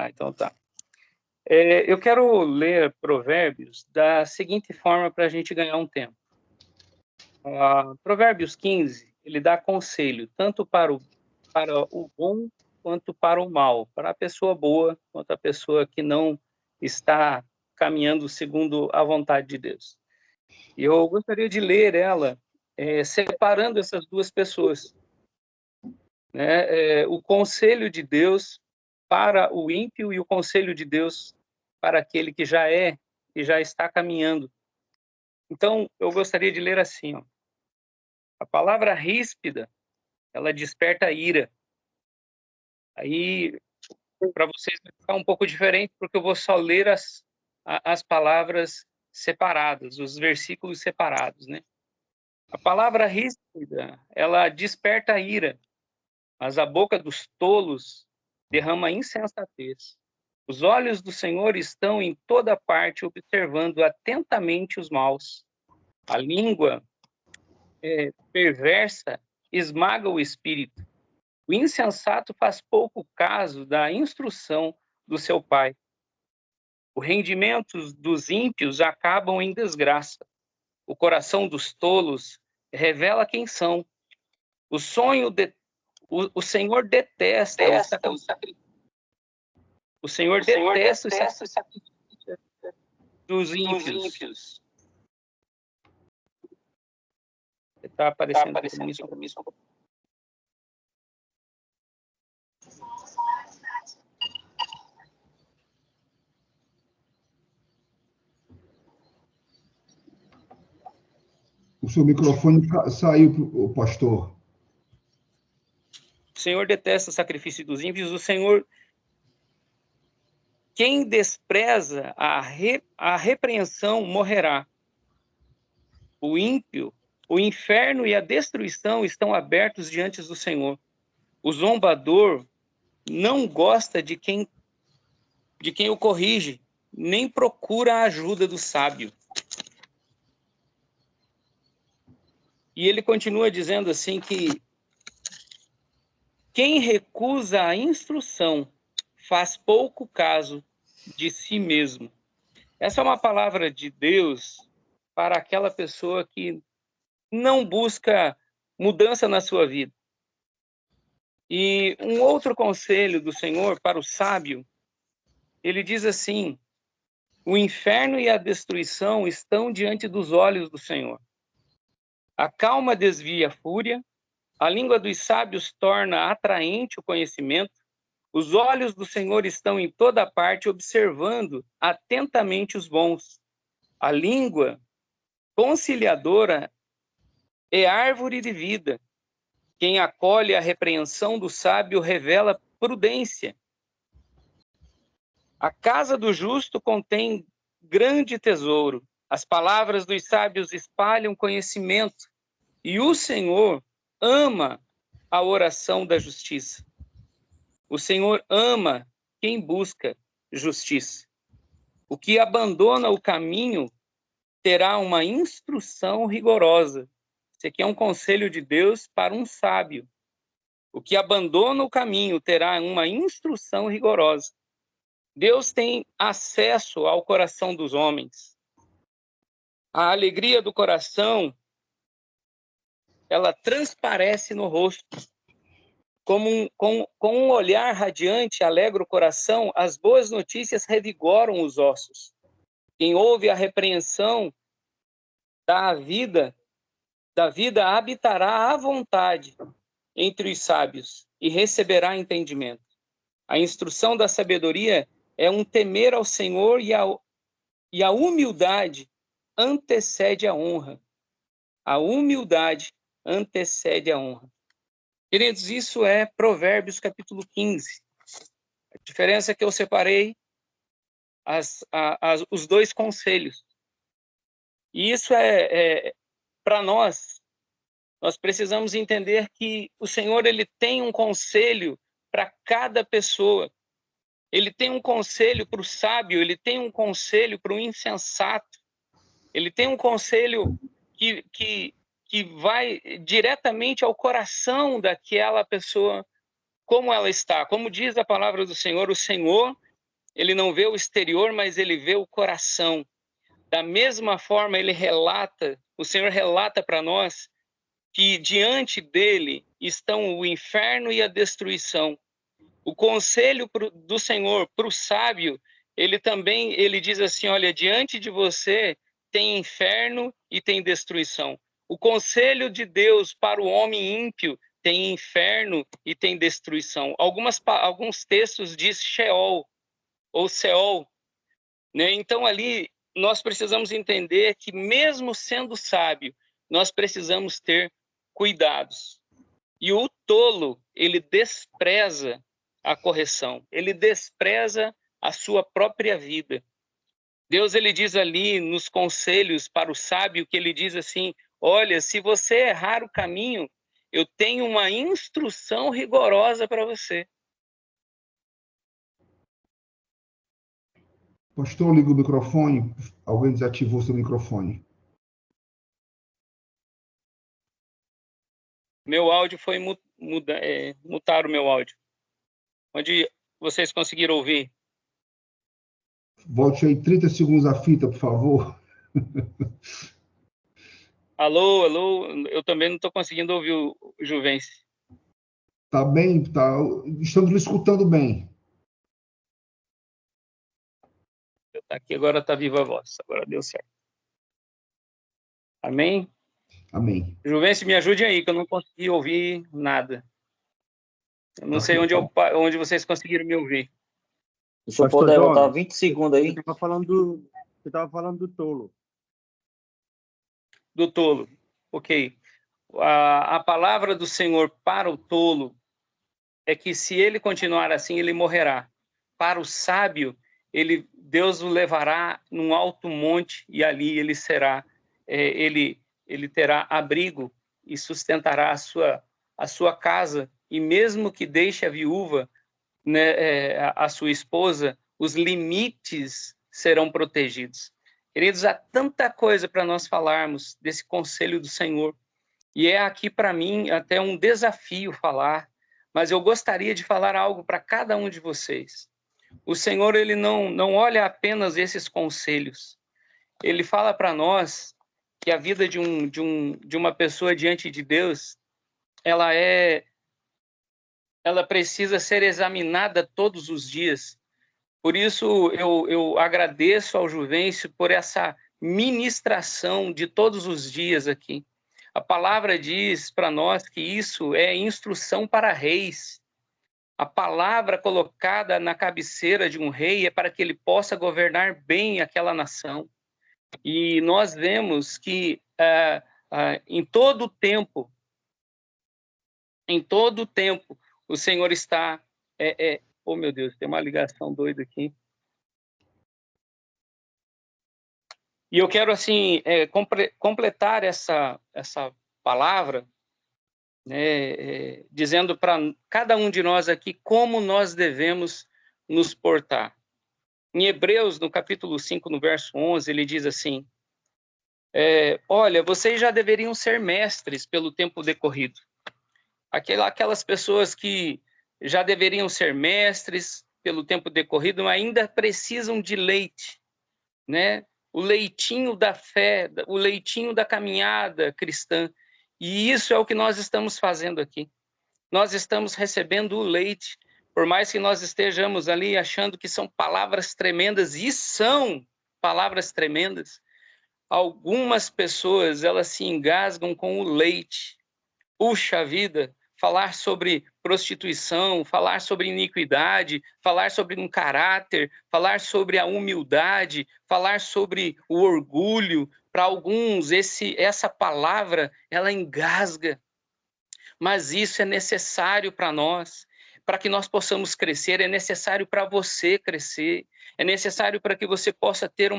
Então tá. Eu quero ler Provérbios da seguinte forma para a gente ganhar um tempo. Provérbios 15, ele dá conselho, tanto para o bom quanto para o mal, para a pessoa boa quanto a pessoa que não está caminhando segundo a vontade de Deus. E eu gostaria de ler ela separando essas duas pessoas, né? O conselho de Deus para o ímpio e o conselho de Deus para aquele que já está caminhando. Então, eu gostaria de ler assim, ó. A palavra ríspida, ela desperta a ira. Aí, para vocês vai ficar um pouco diferente, porque eu vou só ler as palavras separadas, os versículos separados, né? A palavra ríspida, ela desperta a ira, mas a boca dos tolos derrama insensatez. Os olhos do Senhor estão em toda parte, observando atentamente os maus. A língua perversa esmaga o espírito. O insensato faz pouco caso da instrução do seu pai. Os rendimentos dos ímpios acabam em desgraça. O coração dos tolos revela quem são. O Senhor detesta o sacrifício. O Senhor detesta o sacrifício dos ímpios. Está aparecendo para mim. O seu microfone saiu, pastor. O Senhor detesta o sacrifício dos ímpios. O Senhor, quem despreza a repreensão, morrerá. O ímpio, o inferno e a destruição estão abertos diante do Senhor. O zombador não gosta de quem o corrige, nem procura a ajuda do sábio. E ele continua dizendo assim que quem recusa a instrução faz pouco caso de si mesmo. Essa é uma palavra de Deus para aquela pessoa que não busca mudança na sua vida. E um outro conselho do Senhor para o sábio, ele diz assim: o inferno e a destruição estão diante dos olhos do Senhor. A calma desvia a fúria, a língua dos sábios torna atraente o conhecimento, os olhos do Senhor estão em toda parte, observando atentamente os bons. A língua conciliadora é árvore de vida. Quem acolhe a repreensão do sábio revela prudência. A casa do justo contém grande tesouro. As palavras dos sábios espalham conhecimento. E o Senhor ama a oração da justiça. O Senhor ama quem busca justiça. O que abandona o caminho terá uma instrução rigorosa. Esse aqui é um conselho de Deus para um sábio. O que abandona o caminho terá uma instrução rigorosa. Deus tem acesso ao coração dos homens. A alegria do coração, ela transparece no rosto. Com um olhar radiante, alegra o coração, as boas notícias revigoram os ossos. Quem ouve a repreensão da vida habitará à vontade entre os sábios e receberá entendimento. A instrução da sabedoria é um temer ao Senhor e a humildade antecede a honra. A humildade antecede a honra. Queridos, isso é Provérbios capítulo 15. A diferença é que eu separei os dois conselhos. E isso para nós precisamos entender que o Senhor ele tem um conselho para cada pessoa. Ele tem um conselho para o sábio, ele tem um conselho para o insensato. Ele tem um conselho que vai diretamente ao coração daquela pessoa, como ela está. Como diz a palavra do Senhor, o Senhor ele não vê o exterior, mas ele vê o coração. Da mesma forma, o Senhor relata para nós que diante dele estão o inferno e a destruição. O conselho do Senhor para o sábio, ele diz assim, olha, diante de você tem inferno e tem destruição. O conselho de Deus para o homem ímpio tem inferno e tem destruição. Alguns textos diz Sheol ou Seol, né? Então ali nós precisamos entender que mesmo sendo sábio, nós precisamos ter cuidados. E o tolo, ele despreza a correção, ele despreza a sua própria vida. Deus, ele diz ali nos conselhos para o sábio, que ele diz assim, olha, se você errar o caminho, eu tenho uma instrução rigorosa para você. Pastor, liga o microfone. Alguém desativou seu microfone. Meu áudio foi mutar o meu áudio. Onde vocês conseguiram ouvir? Volte aí 30 segundos a fita, por favor. Alô, alô, eu também não estou conseguindo ouvir o Juvencio. Tá bem, tá. Estamos lhe escutando bem. Aqui agora está viva a voz, agora deu certo. Amém? Amém. Juvencio, me ajude aí, que eu não consegui ouvir nada. Eu não sei onde vocês conseguiram me ouvir. Se eu puder botar 20 segundos aí. Você estava falando do tolo. Do tolo, ok. A palavra do Senhor para o tolo é que se ele continuar assim, ele morrerá. Para o sábio, Deus o levará num alto monte e ali ele será, ele terá abrigo e sustentará a sua casa. E mesmo que deixe a viúva, né, a sua esposa, os limites serão protegidos. Queridos, há tanta coisa para nós falarmos desse conselho do Senhor. E é aqui para mim até um desafio falar, mas eu gostaria de falar algo para cada um de vocês. O Senhor, ele não olha apenas esses conselhos. Ele fala para nós que a vida de uma pessoa diante de Deus, ela precisa ser examinada todos os dias. Por isso, eu agradeço ao Juvencio por essa ministração de todos os dias aqui. A palavra diz para nós que isso é instrução para reis. A palavra colocada na cabeceira de um rei é para que ele possa governar bem aquela nação. E nós vemos que em todo o tempo, o Senhor está... Oh, meu Deus, tem uma ligação doida aqui. E eu quero, assim, completar essa palavra, né, dizendo para cada um de nós aqui como nós devemos nos portar. Em Hebreus, no capítulo 5, no verso 11, ele diz assim, olha, vocês já deveriam ser mestres pelo tempo decorrido. Aquelas pessoas que já deveriam ser mestres pelo tempo decorrido, mas ainda precisam de leite, né? O leitinho da fé, o leitinho da caminhada cristã. E isso é o que nós estamos fazendo aqui. Nós estamos recebendo o leite, por mais que nós estejamos ali achando que são palavras tremendas, e são palavras tremendas, algumas pessoas, elas se engasgam com o leite. Puxa vida, falar sobre prostituição, falar sobre iniquidade, falar sobre um caráter, falar sobre a humildade, falar sobre o orgulho. Para alguns, essa palavra, ela engasga. Mas isso é necessário para nós, para que nós possamos crescer, é necessário para você crescer, é necessário para que você possa ter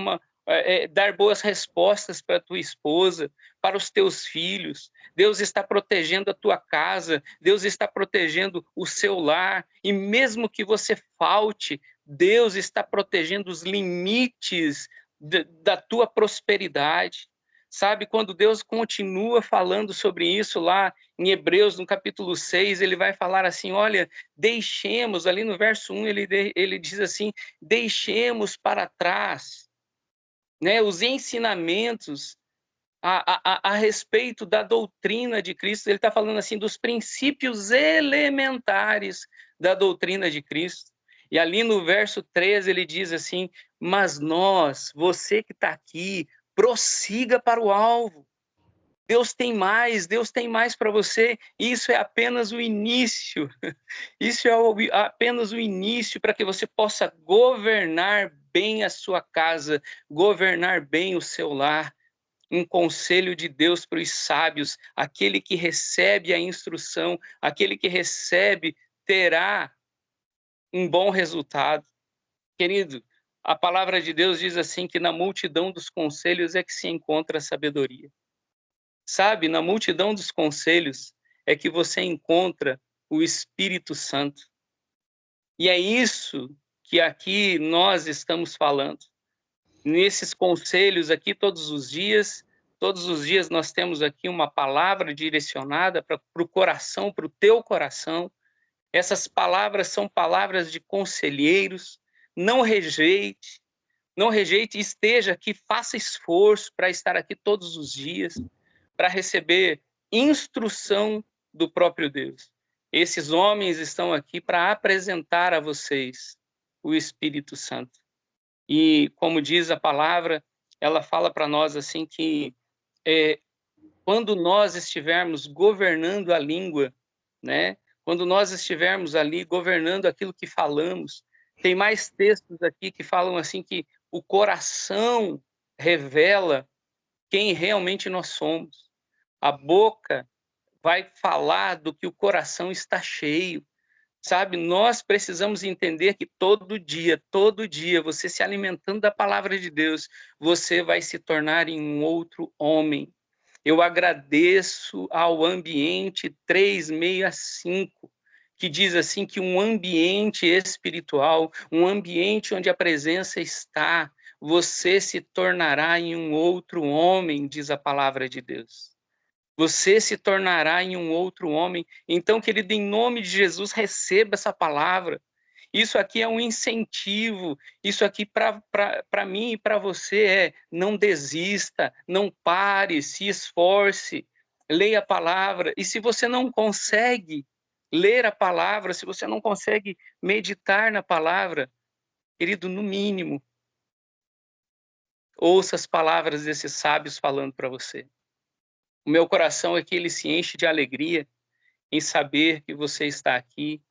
dar boas respostas para a tua esposa, para os teus filhos. Deus está protegendo a tua casa, Deus está protegendo o seu lar, e mesmo que você falte, Deus está protegendo os limites da tua prosperidade. Sabe, quando Deus continua falando sobre isso lá em Hebreus, no capítulo 6, ele vai falar assim, olha, deixemos, ali no verso 1, ele diz assim, deixemos para trás, né, os ensinamentos a respeito da doutrina de Cristo. Ele está falando assim dos princípios elementares da doutrina de Cristo. E ali no verso 13 ele diz assim, mas nós, você que está aqui, prossiga para o alvo. Deus tem mais para você. Isso é apenas o início. Isso é apenas o início para que você possa governar bem a sua casa, governar bem o seu lar. Um conselho de Deus para os sábios, aquele que recebe a instrução, aquele que recebe, terá um bom resultado. Querido, a palavra de Deus diz assim que na multidão dos conselhos é que se encontra a sabedoria. Sabe, na multidão dos conselhos é que você encontra o Espírito Santo. E é isso que aqui nós estamos falando. Nesses conselhos aqui todos os dias nós temos aqui uma palavra direcionada para o coração, para o teu coração. Essas palavras são palavras de conselheiros. Não rejeite, esteja aqui, faça esforço para estar aqui todos os dias, para receber instrução do próprio Deus. Esses homens estão aqui para apresentar a vocês o Espírito Santo. E, como diz a palavra, ela fala para nós assim que quando nós estivermos governando a língua, né? Quando nós estivermos ali governando aquilo que falamos, tem mais textos aqui que falam assim que o coração revela quem realmente nós somos. A boca vai falar do que o coração está cheio. Sabe, nós precisamos entender que todo dia, você se alimentando da palavra de Deus, você vai se tornar em um outro homem. Eu agradeço ao ambiente 365, que diz assim que um ambiente espiritual, um ambiente onde a presença está, você se tornará em um outro homem, diz a palavra de Deus. Você se tornará em um outro homem. Então, querido, em nome de Jesus, receba essa palavra. Isso aqui é um incentivo. Isso aqui para mim e para você é não desista, não pare, se esforce, leia a palavra. E se você não consegue ler a palavra, se você não consegue meditar na palavra, querido, no mínimo, ouça as palavras desses sábios falando para você. O meu coração é que ele se enche de alegria em saber que você está aqui,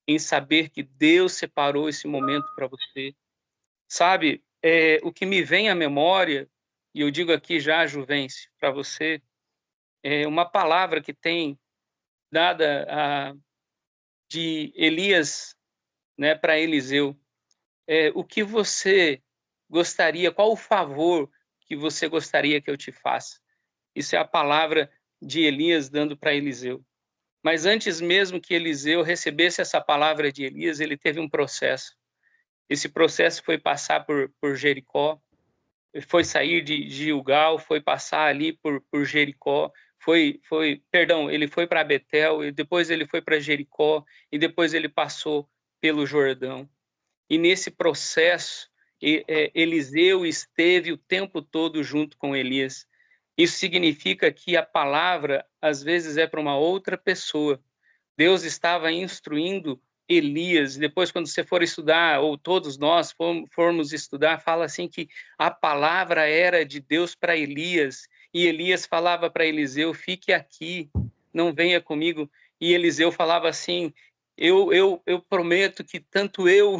em saber que Deus separou esse momento para você. Sabe, o que me vem à memória, e eu digo aqui já, Juvencio, para você, é uma palavra que tem dada de Elias, né, para Eliseu. O que você gostaria, qual o favor que você gostaria que eu te faça? Isso é a palavra de Elias dando para Eliseu. Mas antes mesmo que Eliseu recebesse essa palavra de Elias, ele teve um processo. Esse processo foi passar por Jericó, foi sair de Gilgal, foi passar ali por Jericó, ele foi para Betel, e depois ele foi para Jericó, e depois ele passou pelo Jordão. E nesse processo, Eliseu esteve o tempo todo junto com Elias. Isso significa que a palavra, às vezes, é para uma outra pessoa. Deus estava instruindo Elias. Depois, quando você for estudar, ou todos nós formos estudar, fala assim que a palavra era de Deus para Elias. E Elias falava para Eliseu, fique aqui, não venha comigo. E Eliseu falava assim, eu prometo que tanto eu,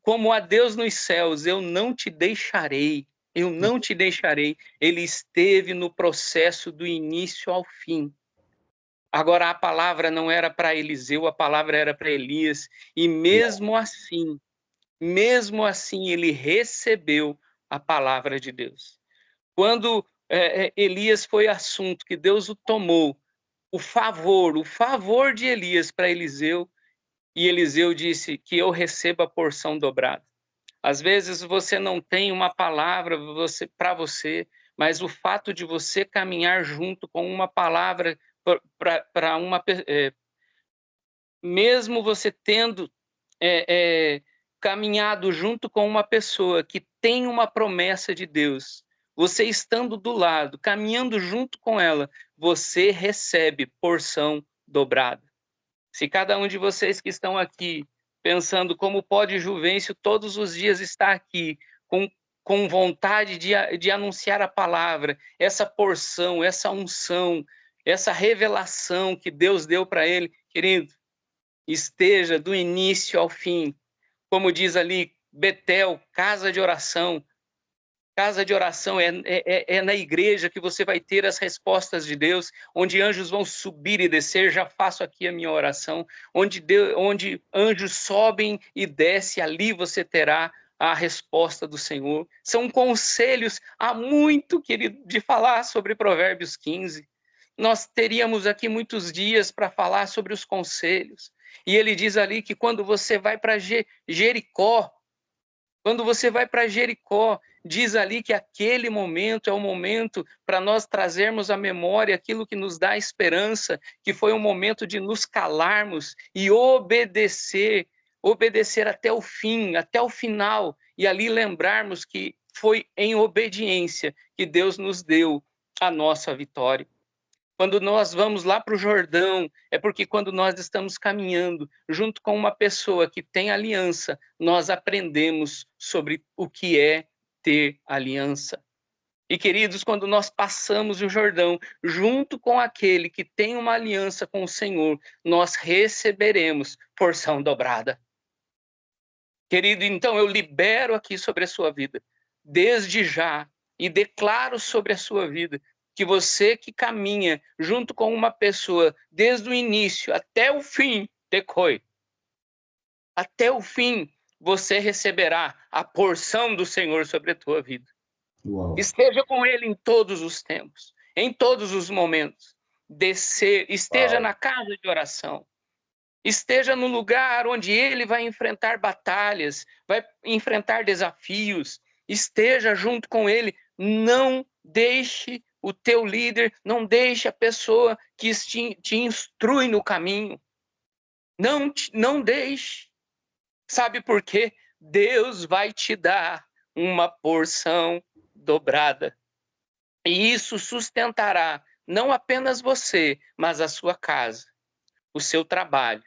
como há Deus nos céus, eu não te deixarei. Eu não te deixarei. Ele esteve no processo do início ao fim. Agora, a palavra não era para Eliseu, a palavra era para Elias. E mesmo assim, ele recebeu a palavra de Deus. Quando Elias foi assunto, que Deus o tomou, o favor de Elias para Eliseu, e Eliseu disse que eu recebo a porção dobrada. Às vezes você não tem uma palavra para você, mas o fato de você caminhar junto com uma palavra para uma mesmo você tendo caminhado junto com uma pessoa que tem uma promessa de Deus, você estando do lado, caminhando junto com ela, você recebe porção dobrada. Se cada um de vocês que estão aqui pensando como pode Juvencio todos os dias estar aqui com vontade de anunciar a palavra, essa porção, essa unção, essa revelação que Deus deu para ele, querido, esteja do início ao fim. Como diz ali, Betel, casa de oração. Casa de oração é na igreja que você vai ter as respostas de Deus, onde anjos vão subir e descer. Já faço aqui a minha oração. Onde anjos sobem e descem, ali você terá a resposta do Senhor. São conselhos, há muito, querido, de falar sobre Provérbios 15. Nós teríamos aqui muitos dias para falar sobre os conselhos. E ele diz ali que quando você vai para Jericó, diz ali que aquele momento é o momento para nós trazermos à memória aquilo que nos dá esperança, que foi um momento de nos calarmos e obedecer até o fim, até o final, e ali lembrarmos que foi em obediência que Deus nos deu a nossa vitória. Quando nós vamos lá para o Jordão, é porque quando nós estamos caminhando junto com uma pessoa que tem aliança, nós aprendemos sobre o que é ter aliança. E, queridos, quando nós passamos o Jordão junto com aquele que tem uma aliança com o Senhor, nós receberemos porção dobrada. Querido, então eu libero aqui sobre a sua vida, desde já, e declaro sobre a sua vida, que você que caminha junto com uma pessoa desde o início até o fim, decoy, até o fim, você receberá a porção do Senhor sobre a tua vida. Uau. Esteja com ele em todos os tempos, em todos os momentos. Esteja na casa de oração. Esteja no lugar onde ele vai enfrentar batalhas, vai enfrentar desafios. Esteja junto com ele. Não deixe o teu líder, não deixe a pessoa que te instrui no caminho. Não deixe. Sabe por quê? Deus vai te dar uma porção dobrada. E isso sustentará não apenas você, mas a sua casa, o seu trabalho.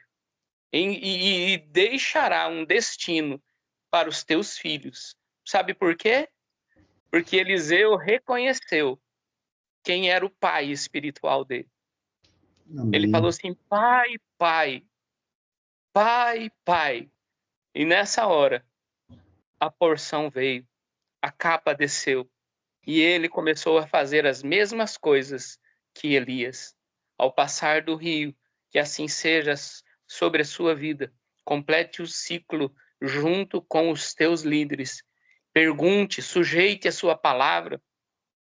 E deixará um destino para os teus filhos. Sabe por quê? Porque Eliseu reconheceu quem era o pai espiritual dele. Amém. Ele falou assim, pai, pai, pai, pai. E nessa hora, a porção veio, a capa desceu. E ele começou a fazer as mesmas coisas que Elias. Ao passar do rio, que assim seja sobre a sua vida. Complete o ciclo junto com os teus líderes. Pergunte, sujeite a sua palavra.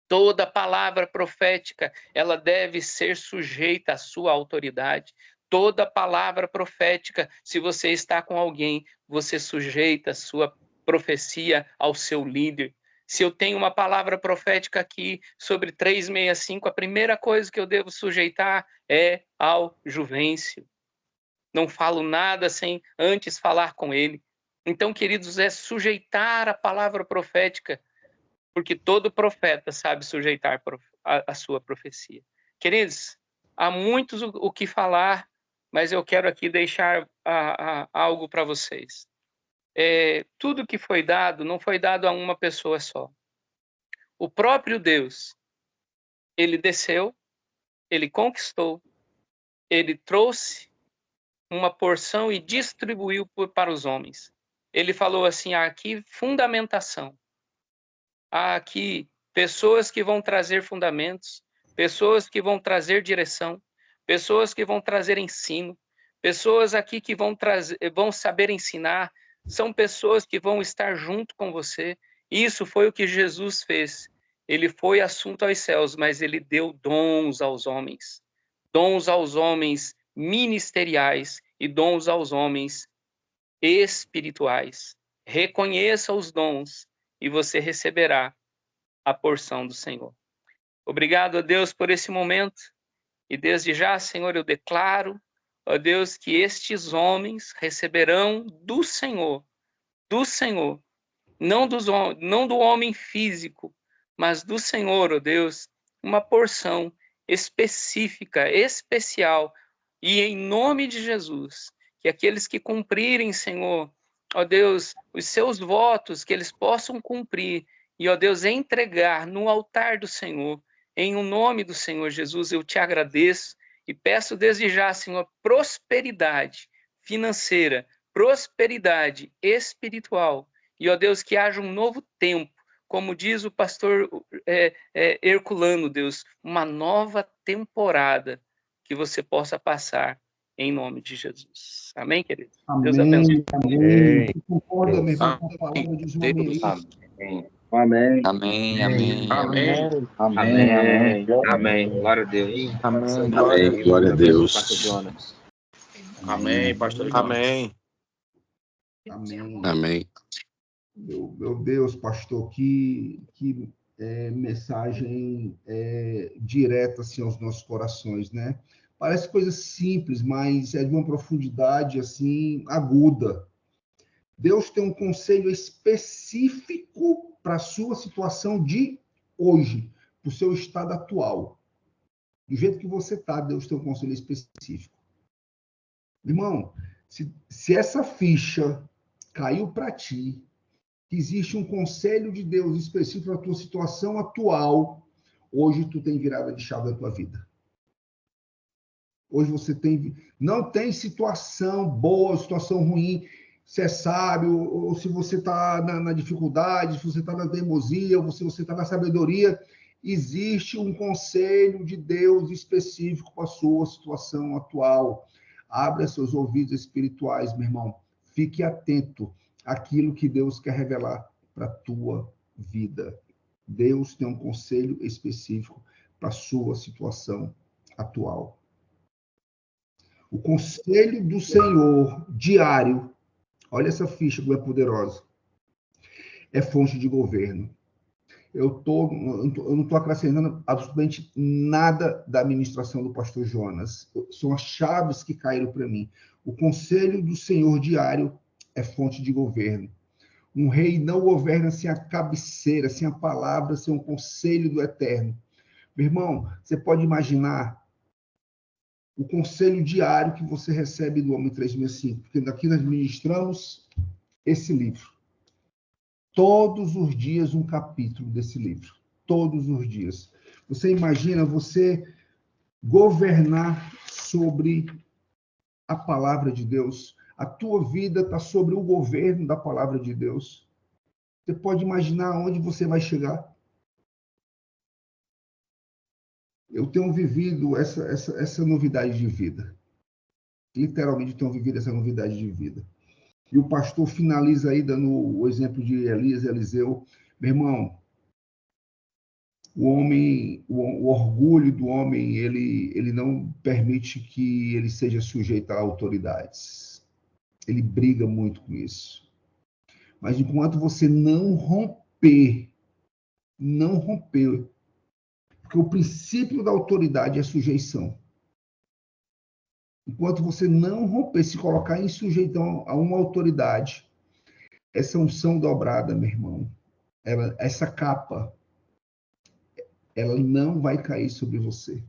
Toda palavra profética, ela deve ser sujeita à sua autoridade. Toda palavra profética, se você está com alguém, você sujeita a sua profecia ao seu líder. Se eu tenho uma palavra profética aqui sobre 365, a primeira coisa que eu devo sujeitar é ao Juvencio. Não falo nada sem antes falar com ele. Então, queridos, é sujeitar a palavra profética, porque todo profeta sabe sujeitar a sua profecia. Queridos, há muitos o que falar, mas eu quero aqui deixar algo para vocês. Tudo que foi dado, não foi dado a uma pessoa só. O próprio Deus, ele desceu, ele conquistou, ele trouxe uma porção e distribuiu para os homens. Ele falou assim, aqui fundamentação. Há aqui pessoas que vão trazer fundamentos, pessoas que vão trazer direção, pessoas que vão trazer ensino, pessoas aqui que vão saber ensinar, são pessoas que vão estar junto com você. Isso foi o que Jesus fez. Ele foi assunto aos céus, mas ele deu dons aos homens ministeriais e dons aos homens espirituais. reconheça os dons e você receberá a porção do Senhor. Obrigado a Deus por esse momento. E desde já, Senhor, eu declaro, ó Deus, que estes homens receberão do Senhor, não do homem físico, mas do Senhor, ó Deus, uma porção específica, especial, e em nome de Jesus, que aqueles que cumprirem, Senhor, ó Deus, os seus votos, que eles possam cumprir, e, ó Deus, entregar no altar do Senhor, em o nome do Senhor Jesus, eu te agradeço e peço desde já, Senhor, prosperidade financeira, prosperidade espiritual, e, ó Deus, que haja um novo tempo, como diz o pastor Herculano, Deus, uma nova temporada que você possa passar em nome de Jesus. Amém, querido? Deus abençoe. Amém. Você concorda, meu irmão, com a palavra de João aí? Amém. Amém, amém. Amém. Amém. Amém. Glória a Deus. Amém. Glória a Deus. Pastor Jonas. Amém, pastor Jonas. Amém. Amém. Meu Deus, pastor, que mensagem direta assim, aos nossos corações, né? Parece coisa simples, mas é de uma profundidade assim aguda. Deus tem um conselho específico para a sua situação de hoje, para o seu estado atual. Do jeito que você está, Deus tem um conselho específico. Irmão, se essa ficha caiu para ti, que existe um conselho de Deus específico para a tua situação atual, hoje tu tem virada de chave da tua vida. Hoje você não tem situação boa, situação ruim, se é sábio, ou se você está na dificuldade, se você está na teimosia, ou se você está na sabedoria, existe um conselho de Deus específico para a sua situação atual. Abra seus ouvidos espirituais, meu irmão. Fique atento àquilo que Deus quer revelar para a tua vida. Deus tem um conselho específico para a sua situação atual. O conselho do Senhor diário, olha essa ficha como é poderosa, é fonte de governo. Eu não estou acrescentando absolutamente nada da administração do pastor Jonas. São as chaves que caíram para mim. O conselho do Senhor diário é fonte de governo. Um rei não governa sem a cabeceira, sem a palavra, sem o conselho do Eterno. Meu irmão, você pode imaginar o conselho diário que você recebe do Homem 365, porque daqui nós ministramos esse livro. Todos os dias um capítulo desse livro. Todos os dias. Você imagina você governar sobre a palavra de Deus? A tua vida está sobre o governo da palavra de Deus. Você pode imaginar onde você vai chegar? Eu tenho vivido essa novidade de vida. Literalmente tenho vivido essa novidade de vida. E o pastor finaliza aí dando o exemplo de Elias e Eliseu. Meu irmão, o orgulho do homem, ele não permite que ele seja sujeito a autoridades. Ele briga muito com isso. Mas enquanto você não romper, porque o princípio da autoridade é sujeição. Enquanto você não romper, se colocar em sujeição a uma autoridade, essa unção dobrada, meu irmão, essa capa, ela não vai cair sobre você.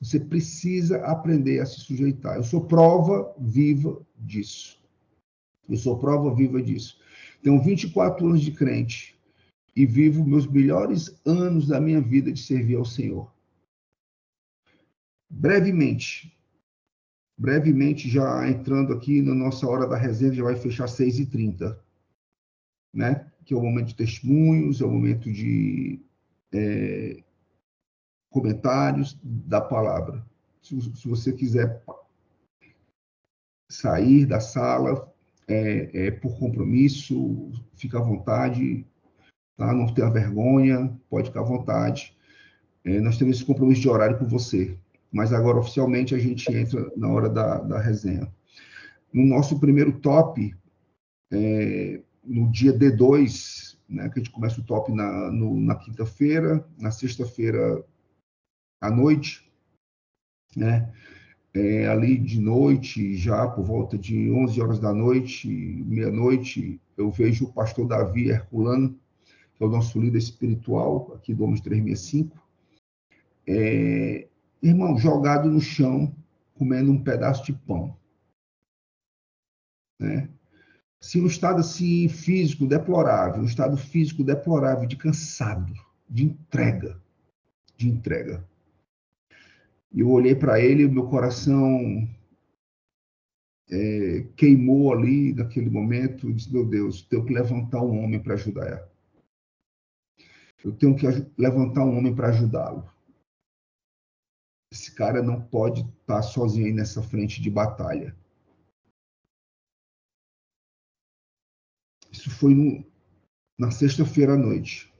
Você precisa aprender a se sujeitar. Eu sou prova viva disso. Tenho 24 anos de crente e vivo meus melhores anos da minha vida de servir ao Senhor. Brevemente, já entrando aqui na nossa hora da resenha, já vai fechar 6h30, né? Que é o momento de testemunhos, é o momento de comentários da palavra. Se você quiser sair da sala por compromisso, fica à vontade, tá? Não tenha vergonha, pode ficar à vontade. Nós temos esse compromisso de horário com você. Mas agora, oficialmente, a gente entra na hora da resenha. No nosso primeiro top, No dia D2, né, que a gente começa o top na quinta-feira, na sexta-feira à noite, né? Ali de noite, já por volta de 11 horas da noite, meia-noite, eu vejo o pastor Davi Herculano, que é o nosso líder espiritual aqui do Homens 365, irmão, jogado no chão, comendo um pedaço de pão, né? Se um estado assim físico deplorável, um estado físico deplorável de cansado, de entrega. E eu olhei para ele, o meu coração queimou ali naquele momento, e disse, meu Deus, tenho que levantar um homem para ajudar. Eu tenho que levantar um homem para ajudá-lo. Esse cara não pode estar sozinho aí nessa frente de batalha. Isso foi na sexta-feira à noite.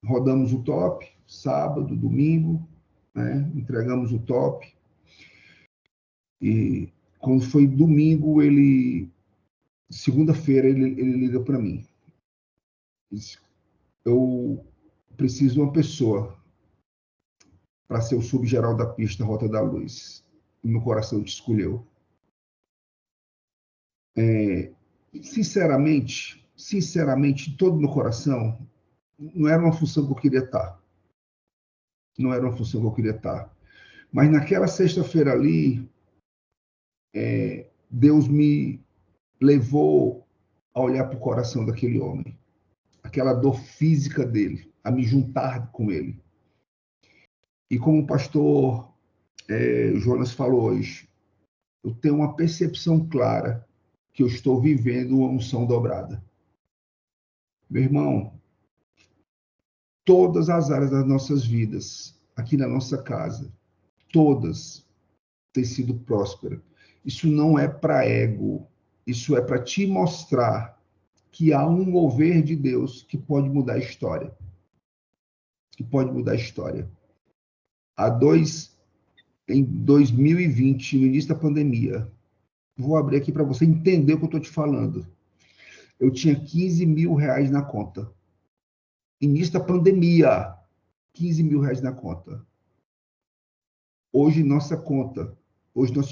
Rodamos o top, sábado, domingo, né? Entregamos o top. E quando foi domingo, segunda-feira, ele liga para mim. Diz, eu preciso de uma pessoa para ser o subgeral da pista Rota da Luz. E meu coração te escolheu. Sinceramente, todo meu coração, não era uma função que eu queria estar. Mas naquela sexta-feira ali, Deus me levou a olhar para o coração daquele homem. Aquela dor física dele, a me juntar com ele. E como o pastor Jonas falou hoje, eu tenho uma percepção clara que eu estou vivendo uma unção dobrada. Meu irmão, todas as áreas das nossas vidas, aqui na nossa casa, todas têm sido prósperas. Isso não é para ego, isso é para te mostrar que há um mover de Deus que pode mudar a história. Em 2020, no início da pandemia, vou abrir aqui para você entender o que eu estou te falando. Eu tinha 15 mil reais na conta. Início da pandemia, 15 mil reais na conta. Hoje, nosso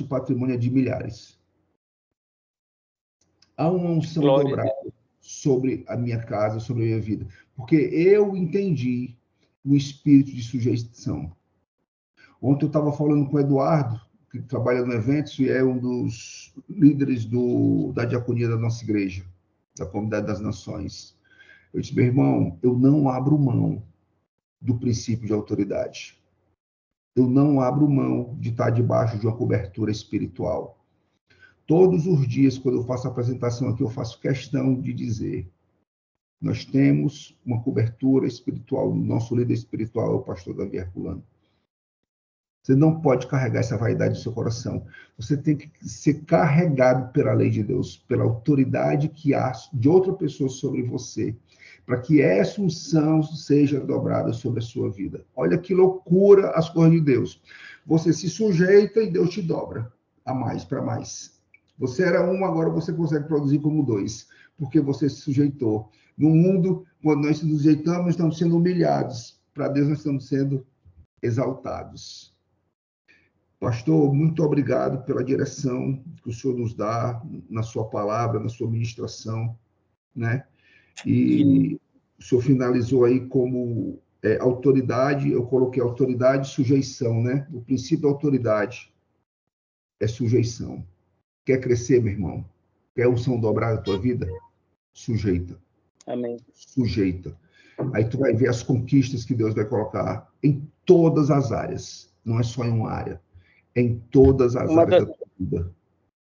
patrimônio é de milhares. Há uma unção dobrada sobre a minha casa, sobre a minha vida. Porque eu entendi o espírito de sujeição. Ontem eu estava falando com o Eduardo, que trabalha no Eventos e é um dos líderes da diaconia da nossa igreja, da Comunidade das Nações. Eu disse, meu irmão, eu não abro mão do princípio de autoridade. Eu não abro mão de estar debaixo de uma cobertura espiritual. Todos os dias, quando eu faço a apresentação aqui, eu faço questão de dizer, nós temos uma cobertura espiritual, o nosso líder espiritual é o pastor Davi Herculano. Você não pode carregar essa vaidade no seu coração. Você tem que ser carregado pela lei de Deus, pela autoridade que há de outra pessoa sobre você, para que essa unção seja dobrada sobre a sua vida. Olha que loucura as coisas de Deus. Você se sujeita e Deus te dobra a mais, para mais. Você era um, agora você consegue produzir como dois, porque você se sujeitou. No mundo, quando nós nos sujeitamos, nós estamos sendo humilhados. Para Deus, nós estamos sendo exaltados. Pastor, muito obrigado pela direção que o Senhor nos dá na sua palavra, na sua ministração, né? E o Senhor finalizou aí como autoridade, eu coloquei autoridade e sujeição, né? O princípio da autoridade é sujeição. Quer crescer, meu irmão? Quer unção dobrada na tua vida? Sujeita. Amém. Sujeita. Aí tu vai ver as conquistas que Deus vai colocar em todas as áreas, não é só em uma área. Em todas as áreas da tua vida.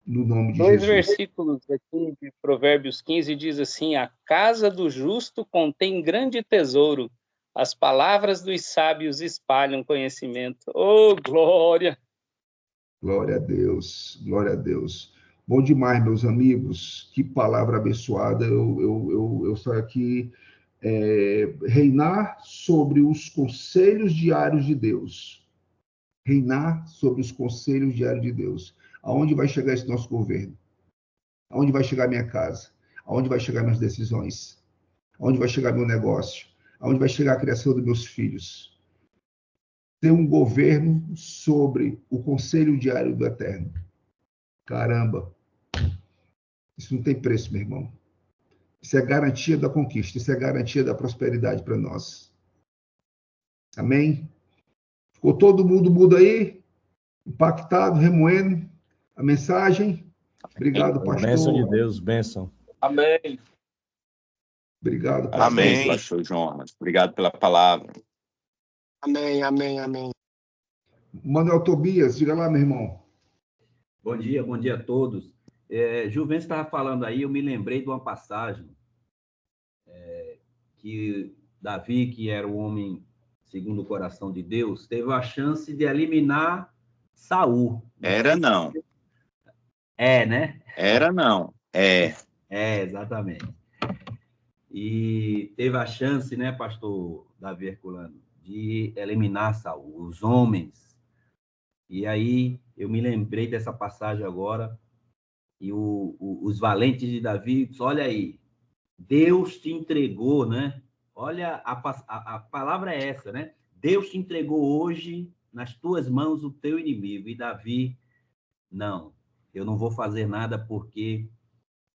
No nome de Jesus. 2 versículos aqui de Provérbios 15 diz assim, a casa do justo contém grande tesouro, as palavras dos sábios espalham conhecimento. Oh, glória! Glória a Deus, glória a Deus. Bom demais, meus amigos. Que palavra abençoada. Eu saio aqui reinar sobre os conselhos diários de Deus. Reinar sobre os conselhos diários de Deus. Aonde vai chegar esse nosso governo? Aonde vai chegar a minha casa? Aonde vai chegar minhas decisões? Aonde vai chegar meu negócio? Aonde vai chegar a criação dos meus filhos? Ter um governo sobre o conselho diário do Eterno. Caramba! Isso não tem preço, meu irmão. Isso é garantia da conquista, isso é garantia da prosperidade para nós. Amém? Ficou todo mundo aí? Impactado, remoendo a mensagem? Obrigado, pastor. Bênção de Deus, bênção. Amém. Obrigado, pastor. Amém, pastor Jonas. Obrigado pela palavra. Amém, amém, amém. Manuel Tobias, diga lá, meu irmão. Bom dia a todos. Juventus estava falando aí, eu me lembrei de uma passagem que Davi, que era o homem segundo o coração de Deus, teve a chance de eliminar Saul. Era não. Né? Era não. Exatamente. E teve a chance, né, pastor Davi Herculano, de eliminar Saul, os homens. E aí eu me lembrei dessa passagem agora, e os valentes de Davi, olha aí, Deus te entregou, né? Olha, a palavra é essa, né? Deus te entregou hoje nas tuas mãos o teu inimigo. E Davi, não, eu não vou fazer nada porque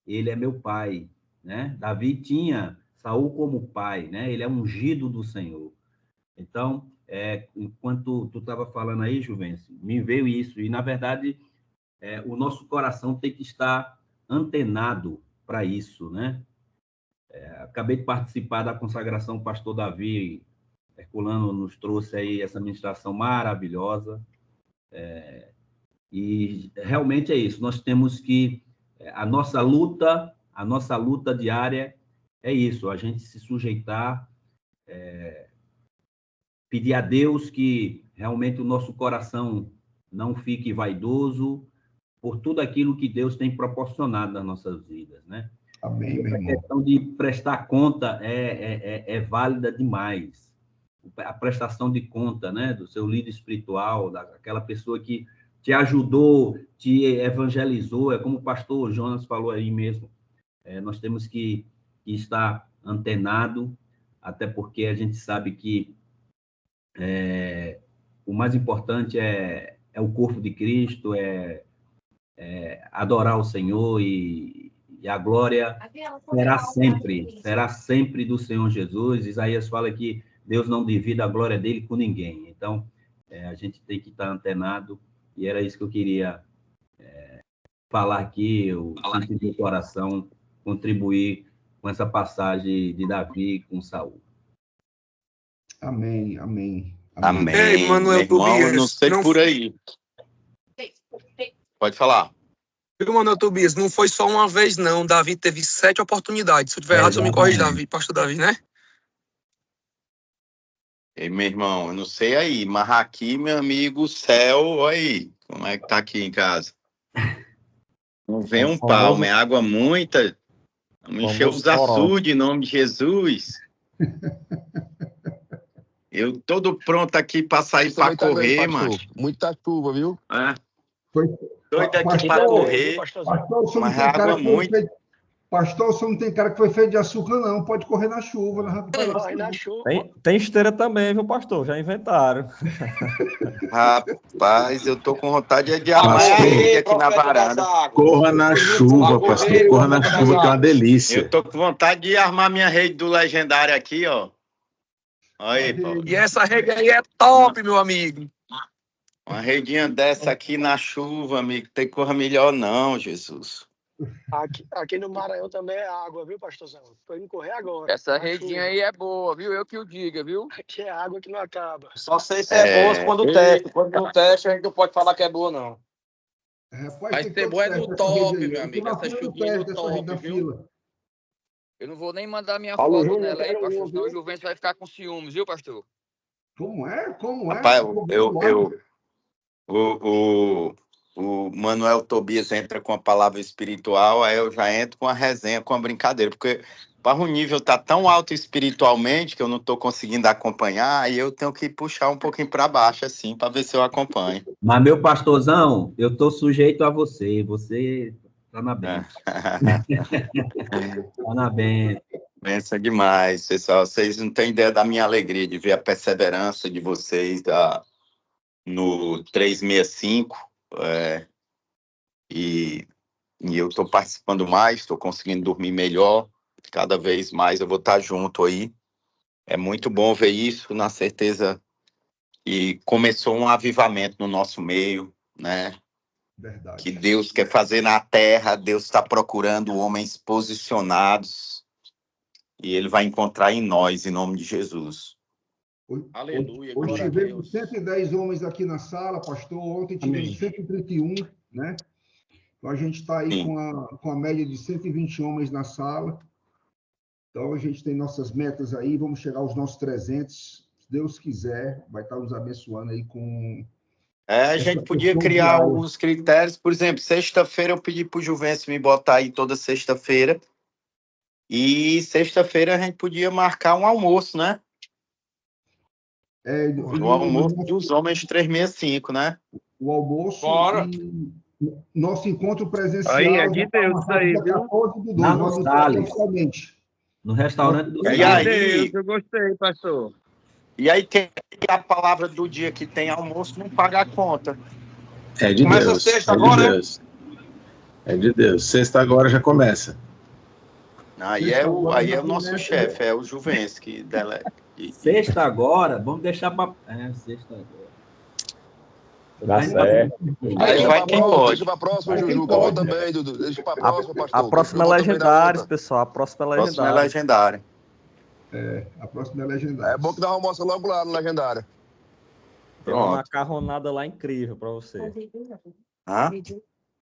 ele é meu pai, né? Davi tinha Saul como pai, né? Ele é ungido do Senhor. Então, enquanto tu estava falando aí, Juvencio, me veio isso. E, na verdade, o nosso coração tem que estar antenado para isso, né? Acabei de participar da consagração, o pastor Davi Herculano nos trouxe aí essa ministração maravilhosa. E realmente é isso, nós temos que... A nossa luta diária é isso, a gente se sujeitar, pedir a Deus que realmente o nosso coração não fique vaidoso por tudo aquilo que Deus tem proporcionado nas nossas vidas, né? Amém, meu irmão. A questão de prestar conta é válida demais. A prestação de conta, né, do seu líder espiritual, daquela pessoa que te ajudou, te evangelizou, é como o pastor Jonas falou aí mesmo. Nós temos que estar antenado, até porque a gente sabe que o mais importante é o corpo de Cristo, adorar o Senhor, e a glória será sempre do Senhor Jesus. Isaías fala que Deus não divide a glória dele com ninguém. Então, a gente tem que estar antenado, e era isso que eu queria falar aqui, eu senti do coração contribuir com essa passagem de Davi com Saul. Amém, amém. Amém. Ei, Manuel Tobias, não sei por aí. Pode falar. Viu, Manuel Tobias? Não foi só uma vez, não. Davi teve 7 oportunidades. Se eu tiver errado, você me corrige, Davi, pastor Davi, né? Ei, meu irmão, eu não sei aí, mas aqui, meu amigo, o céu, olha aí, como é que tá aqui em casa? Não vem um palmo, é água muita. Vamos encher os açudes em nome de Jesus. Eu todo pronto aqui para sair para correr, mano. Muita chuva, viu? Doido aqui para correr, mas água muita. Pastor, você não tem cara que foi feito de açúcar, não. Pode correr na chuva. Tem esteira também, viu, pastor? Já inventaram. Rapaz, eu tô com vontade de armar a rede aqui na varanda. Corra na chuva, pastor. Corra na chuva, que é uma delícia. Eu tô com vontade de armar minha rede do Legendário aqui, ó. Olha aí, Paulo. E essa rede aí é top, meu amigo. Uma redinha dessa aqui na chuva, amigo. Tem cor melhor não, Jesus. Aqui no Maranhão também é água, viu, pastorzão? Tô indo correr agora. Essa redinha aí é boa, viu? Eu que o diga, viu? Aqui é água que não acaba. Só sei se é boa quando testa. Quando não testa, a gente não pode falar que é boa, não. Mas ser boa é no top, meu amigo. Essa chuvinha no top, viu? Eu não vou nem mandar minha foto nela aí, pastor. Senão o Juventus vai ficar com ciúmes, viu, pastor? Como é? Como é? Rapaz, o Manuel Tobias entra com a palavra espiritual, aí eu já entro com a resenha, com a brincadeira, porque para o nível tá tão alto espiritualmente que eu não estou conseguindo acompanhar, aí eu tenho que puxar um pouquinho para baixo, assim, para ver se eu acompanho. Mas, meu pastorzão, eu estou sujeito a você. Você Tá na benção. Tá na benção. Benção demais, pessoal. Vocês não têm ideia da minha alegria de ver a perseverança de vocês no 365. E eu estou participando mais, estou conseguindo dormir melhor. Cada vez mais eu vou estar junto aí. É muito bom ver isso, na certeza. E começou um avivamento no nosso meio, né? Verdade. Que Deus quer fazer na terra. Deus está procurando homens posicionados. E Ele vai encontrar em nós, em nome de Jesus. Aleluia. Hoje tivemos 110 homens aqui na sala, pastor. Ontem tivemos 131, né? Então a gente está aí com a média de 120 homens na sala. Então a gente tem nossas metas aí. Vamos chegar aos nossos 300. Se Deus quiser, vai estar nos abençoando aí com... A gente podia criar alguns critérios. Por exemplo, sexta-feira eu pedi para o Juvencio me botar aí toda sexta-feira. E sexta-feira a gente podia marcar um almoço, né? O almoço dos homens 365, né? O almoço. Bora. E nosso encontro presencial. Aí, é de Deus isso aí, viu? Lá no Salles. No restaurante do E Salles. aí, eu gostei, pastor. E aí tem a palavra do dia que tem almoço, não paga a conta. É de Começa Deus. sexta É agora, de Deus. É de Deus. Sexta agora já começa. Aí é o nosso chefe, é o Juvencio que dela. Sexta agora, vamos deixar para. Sexta agora. Dá certo. Aí vai quem pode. Deixa pra próxima, Jujuca. Eu também, Dudu. Deixa pra próxima, pastor. A próxima é Legendários, pessoal. A próxima é Próximo é Legendários. Legendário. A próxima é Legendária. É bom que dá uma almoço logo lá no Legendário. Tem uma macarronada lá incrível para você. Hã?